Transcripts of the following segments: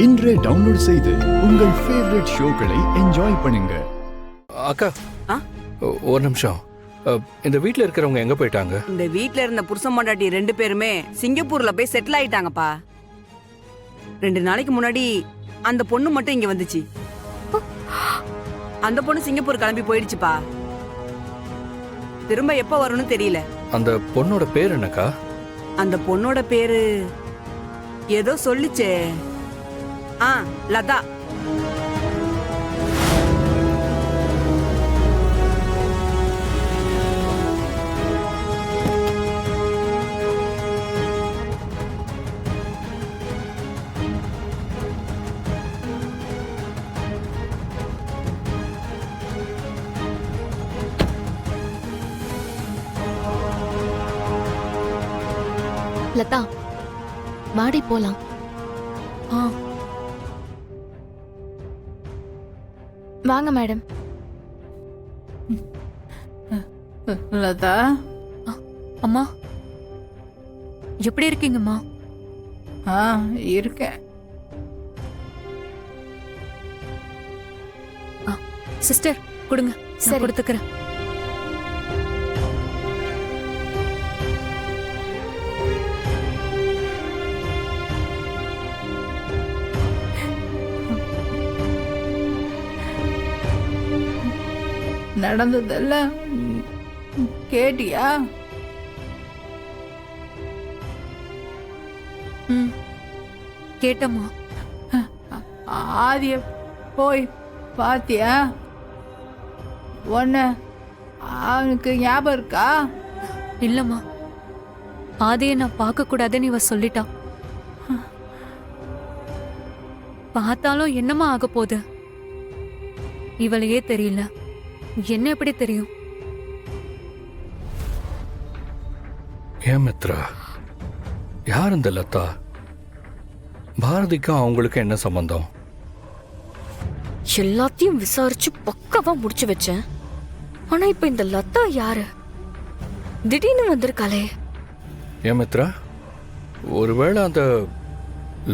இன்றே டவுன்லோட் செய்து உங்கள் ஃபேவரட் ஷோக்களை என்ஜாய் பண்ணுங்க. அக்கா ஒரு நிமிஷம். இந்த வீட்ல இருக்கிறவங்க எங்க போயிட்டாங்க? இந்த வீட்ல இருந்த புருஷன் பொண்டாட்டி 2 பேருமே சிங்கப்பூர்ல போய் செட்டில் ஆயிட்டாங்கப்பா. 2 நாளைக்கு முன்னாடி அந்த பொண்ணு மட்டும் இங்க வந்துச்சு. அந்த பொண்ணு சிங்கப்பூர் கிளம்பி போயிடுச்சுப்பா. திரும்ப எப்ப வரும்னு தெரியல. அந்த பொண்ணோட பேர் என்னக்கா? அந்த பொண்ணோட பேரு ஏதோ சொல்லிச்சே. லதா. லதா, வாடி போலாம். வாங்க மேடம். லதா, அம்மா எப்படி இருக்கீங்கம்மா? இருக்கேன். சிஸ்டர் கொடுங்க, சரி கொடுத்துக்கிறேன். நடந்ததெல்லாம் கேட்டியா? கேட்டம்மா. ஆதிய போய் பாத்தியா? ஒன்ன அவனுக்கு ஞாபகம் இருக்கா? இல்லம்மா, ஆதியை நான் பார்க்க கூடாதுன்னு இவ சொல்லிட்டா. பார்த்தாலும் என்னம்மா ஆக போகுது? இவளையே தெரியல, என்ன எப்படி தெரியும்? ஏன் மித்ரா, யார் இந்த லதா? பாரதிக்கும் அவங்களுக்கும் என்ன சம்பந்தம்? எல்லாத்தையும் விசாரிச்சு பக்காவா முடிச்சு வச்சேன். ஆனா இப்ப இந்த லதா யாரு? திடீர்னு வந்திருக்காளே. ஏன் மித்ரா, ஒருவேளை அந்த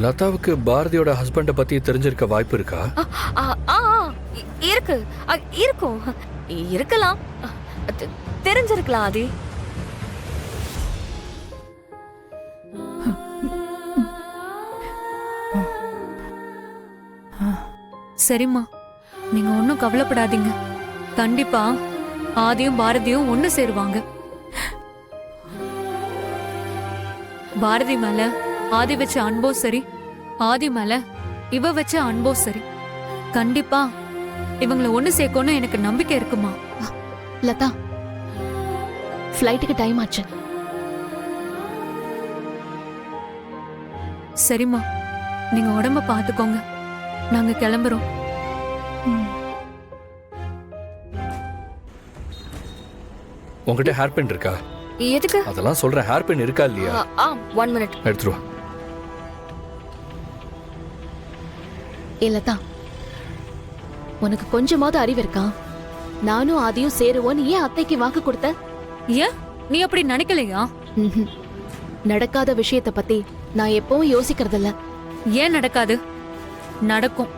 லதாவுக்கு பாரதியோட ஹஸ்பண்ட பத்தி தெரிஞ்சிருக்க வாய்ப்பு இருக்கா? இருக்கு, இருக்கும், இருக்கலாம், தெரிஞ்சிருக்கலாம். ஆதி, சரிம்மா, நீங்க ஒன்னும் கவலைப்படாதீங்க. கண்டிப்பா ஆதியும் பாரதியும் ஒண்ணு சேருவாங்க. பாரதி மேல ஆதி வச்ச அன்போ சரி, ஆதி மேல இவ வச்ச அன்போ சரி, கண்டிப்பா இவங்களை ஒண்ணு சேர்க்கணும் எனக்கு நம்பிக்கை இருக்குமா. லதா, ஃப்ளைட்டுக்கு டைம் ஆச்சு. சரிம்மா, நீங்க உடம்ப பாத்துக்கோங்க, நாங்க கிளம்புறோம். உங்ககிட்ட ஹேர் பின் இருக்கா? எதுக்கு? அதெல்லாம் சொல்றேன். ஹேர் பின் இருக்கா இல்லையா? 1 மினிட். எடுத்துருவா. லதா, உனக்கு கொஞ்சமாவது அறிவு இருக்கா? நானும் ஆதியும் சேருவோம், ஏன் அத்தைக்கு வாக்கு கொடுத்த? ஏன் நீ அப்படி நினைக்கலையா? நடக்காத விஷயத்தை பத்தி நான் எப்பவும் யோசிக்கிறதில்ல. ஏன் நடக்காது? நடக்கும்.